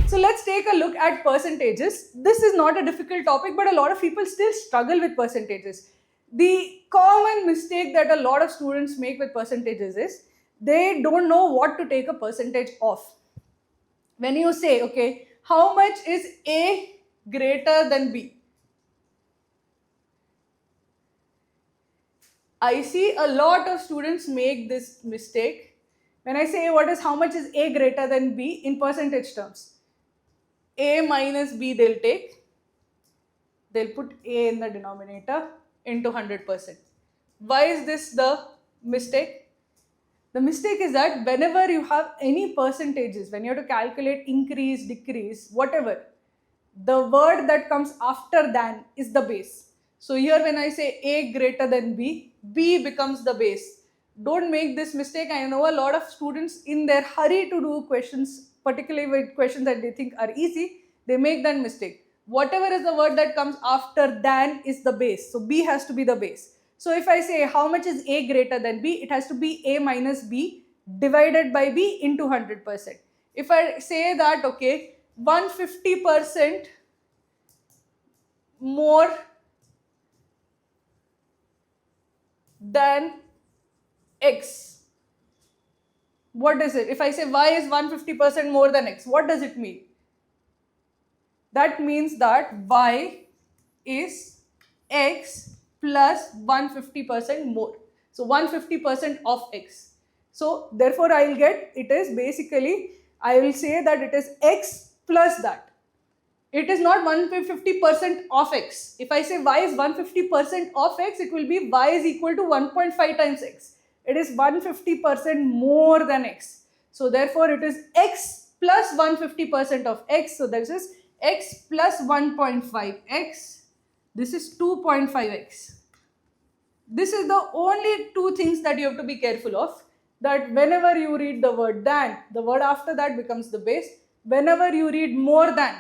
So let's take a look at percentages. This is not a difficult topic, but a lot of people still struggle with percentages. The common mistake that a lot of students make with percentages is they don't know what to take a percentage of. When you say, okay, how much is A greater than B? I see a lot of students make this mistake. When I say how much is A greater than B in percentage terms, A minus B they'll put A in the denominator into 100%. Why is this the mistake? The mistake is that whenever you have any percentages, when you have to calculate increase, decrease, whatever, the word that comes after than is the base. So here when I say A greater than B, B becomes the base. Don't make this mistake. I know a lot of students in their hurry to do questions, particularly with questions that they think are easy, they make that mistake. Whatever is the word that comes after than is the base. So B has to be the base. So if I say how much is A greater than B, it has to be A minus B divided by B into 100%. If I say that, okay, 150% more than X, what is it? If I say Y is 150% more than X, what does it mean? That means that Y is X plus 150% more. So 150% of X. So therefore I will get, it is basically, I will say that it is X plus that. It is not 150% of X. If I say Y is 150% of X, it will be Y is equal to 1.5 times X. It is 150% more than X. So therefore it is X plus 150% of X. So this is X plus 1.5X. This is 2.5X. This is the only two things that you have to be careful of. That whenever you read the word than, the word after that becomes the base. Whenever you read more than,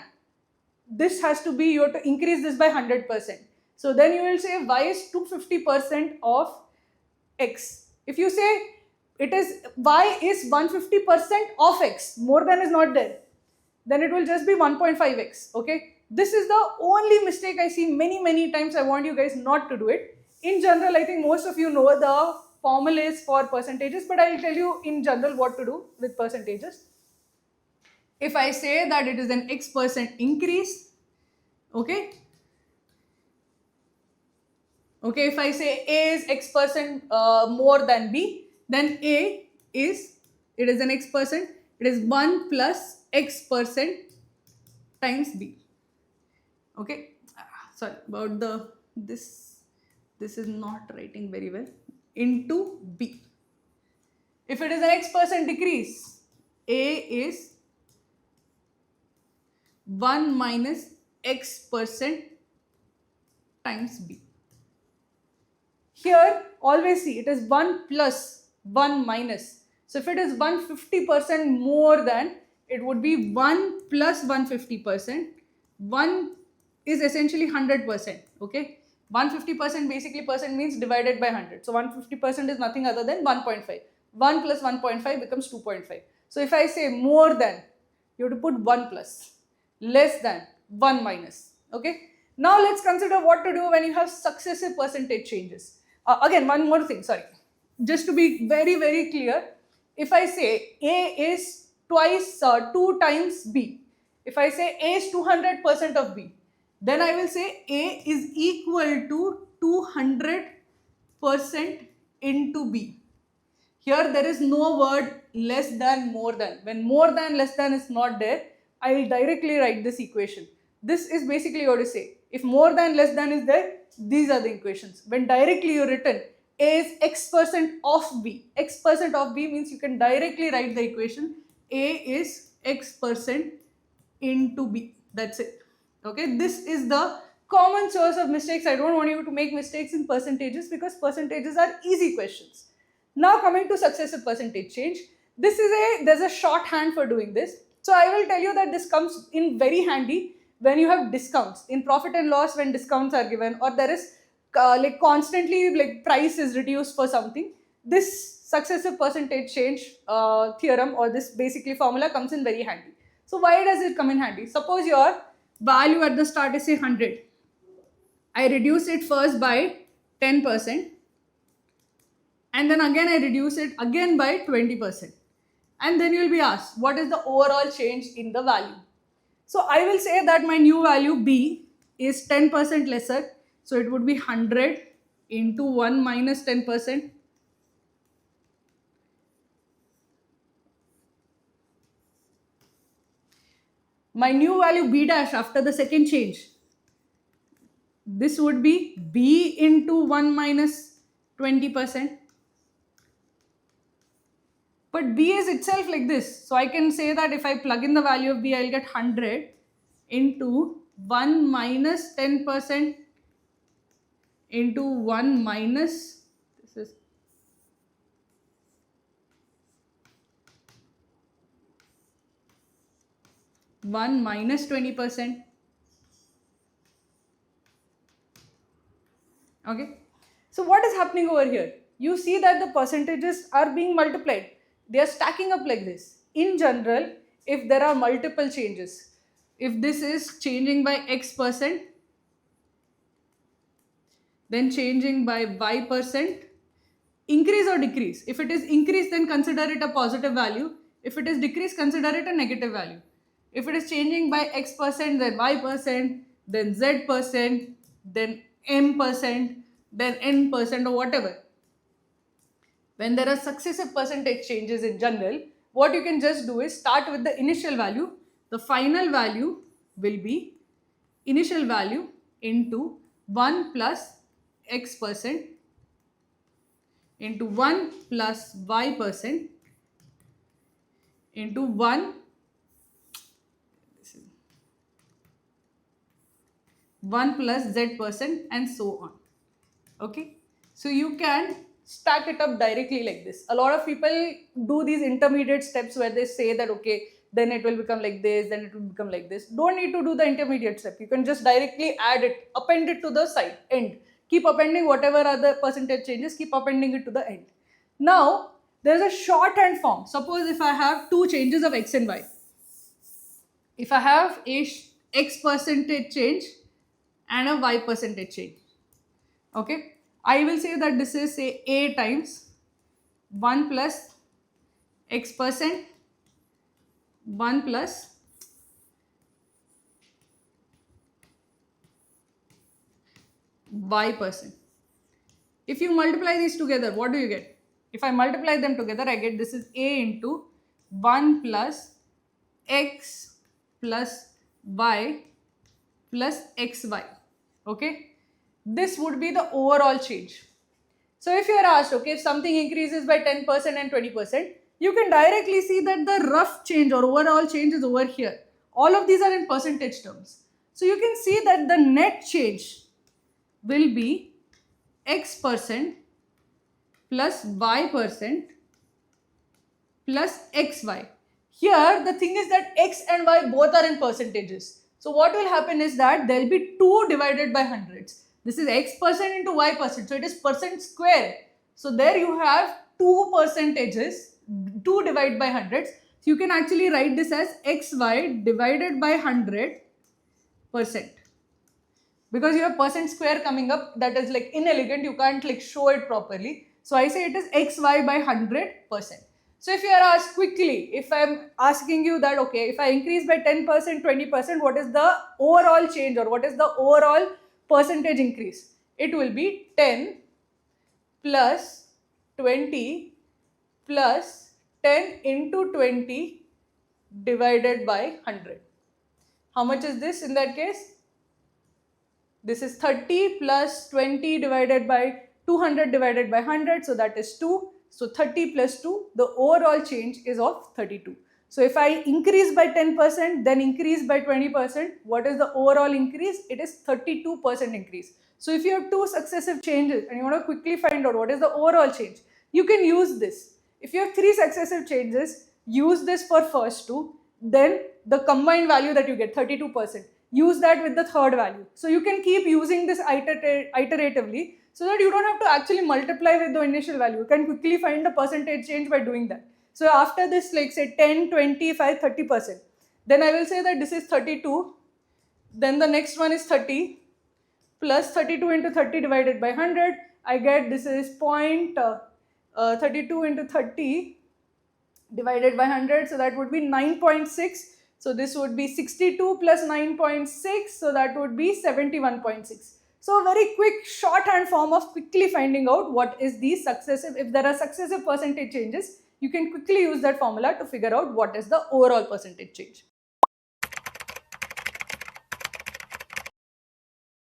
this has to be, you have to increase this by 100%. So then you will say Y is 250% of X. If you say it is Y is 150% of X, more than is not there, then it will just be 1.5X. Okay. This is the only mistake I see many times. I want you guys not to do it. In general, I think most of you know the formulas for percentages, but I will tell you in general what to do with percentages. If I say that it is an X% increase, okay, if I say A is X% more than B, then A is, it is an X%, it is 1 plus X% times B. Okay, sorry about this is not writing very well, into B. If it is an X% decrease, A is 1 minus X% times B. Here always see it is 1 plus 1 minus. So if it is 150% more than, it would be 1 plus 150%. 1 is essentially 100%. Okay, 150% basically percent means divided by 100. So 150% is nothing other than 1.5. 1 plus 1.5 becomes 2.5. So if I say more than, you have to put 1 plus, less than 1 minus. Okay, now let's consider what to do when you have successive percentage changes. Again, one more thing, sorry, just to be very clear, if I say A is 2 times B, if I say A is 200% of B, then I will say A is equal to 200% into B. Here there is no word less than, more than. When more than, less than is not there, I will directly write this equation. This is basically what to say. If more than, less than is there, these are the equations. When directly you written A is X% of B. X% of B means you can directly write the equation A is X% into B. That's it. Okay, this is the common source of mistakes. I don't want you to make mistakes in percentages because percentages are easy questions. Now coming to successive percentage change, there's a shorthand for doing this. So I will tell you that this comes in very handy when you have discounts. In profit and loss, when discounts are given, or there is like constantly like price is reduced for something, this successive percentage change theorem, or this basically formula, comes in very handy. So why does it come in handy? Suppose your value at the start is say 100. I reduce it first by 10%, and then again I reduce it again by 20%. And then you'll be asked, what is the overall change in the value? So I will say that my new value B is 10% lesser. So it would be 100 into 1 minus 10%. My new value B dash after the second change, this would be B into 1 minus 20%. But B is itself like this. So I can say that if I plug in the value of B, I'll get 100 into 1 minus 10% into 1 minus, this is 1 minus 20%. Okay. So what is happening over here? You see that the percentages are being multiplied. They are stacking up like this. In general, if there are multiple changes, if this is changing by X%, then changing by Y%, increase or decrease. If it is increase, then consider it a positive value. If it is decrease, consider it a negative value. If it is changing by X%, then Y%, then Z%, then M%, then N%, or whatever. When there are successive percentage changes in general, what you can just do is start with the initial value. The final value will be initial value into 1 plus X% into 1 plus Y% into 1 plus Z%, and so on. Okay, so you can stack it up directly like this. A lot of people do these intermediate steps where they say that okay, then it will become like this, then it will become like this. Don't need to do the intermediate step. You can just directly add it, append it to the side, end. Keep appending whatever are the percentage changes, keep appending it to the end. Now, there is a shorthand form. Suppose if I have two changes of X and Y. If I have a X percentage change and a Y percentage change. Okay, I will say that this is say A times 1 plus X%, 1 plus Y%. If you multiply these together, what do you get? If I multiply them together, I get this is A into 1 plus X plus Y plus XY. Okay, this would be the overall change. So if you are asked, okay, if something increases by 10% and 20%, you can directly see that the rough change or overall change is over here. All of these are in percentage terms. So you can see that the net change will be X% plus Y% plus XY. Here the thing is that X and Y both are in percentages. So what will happen is that there will be 2 divided by hundreds. This is X% into Y%. So it is percent square. So there you have 2 percentages, 2 divided by hundreds. So you can actually write this as XY divided by 100%. Because you have percent square coming up, that is like inelegant, you can't like show it properly. So I say it is XY by 100%. So if you are asked quickly, if I am asking you that, okay, if I increase by 10%, 20%, what is the overall change or what is the overall percentage increase? It will be 10 plus 20 plus 10 into 20 divided by 100. How much is this in that case? This is 30 plus 20 divided by 200 divided by 100, so that is 2. So 30 plus 2, the overall change is of 32. So if I increase by 10%, then increase by 20%, what is the overall increase? It is 32% increase. So if you have 2 successive changes and you want to quickly find out what is the overall change, you can use this. If you have 3 successive changes, use this for first 2, then the combined value that you get, 32%, use that with the third value. So you can keep using this iteratively. so that you don't have to actually multiply with the initial value. You can quickly find the percentage change by doing that. So after this, like say 10, 25, 30%, then I will say that this is 32, then the next one is 30, plus 32 into 30 divided by 100, I get this is 32 into 30 divided by 100, so that would be 9.6. So this would be 62 plus 9.6, so that would be 71.6. So a very quick shorthand form of quickly finding out what is the successive, if there are successive percentage changes, you can quickly use that formula to figure out what is the overall percentage change.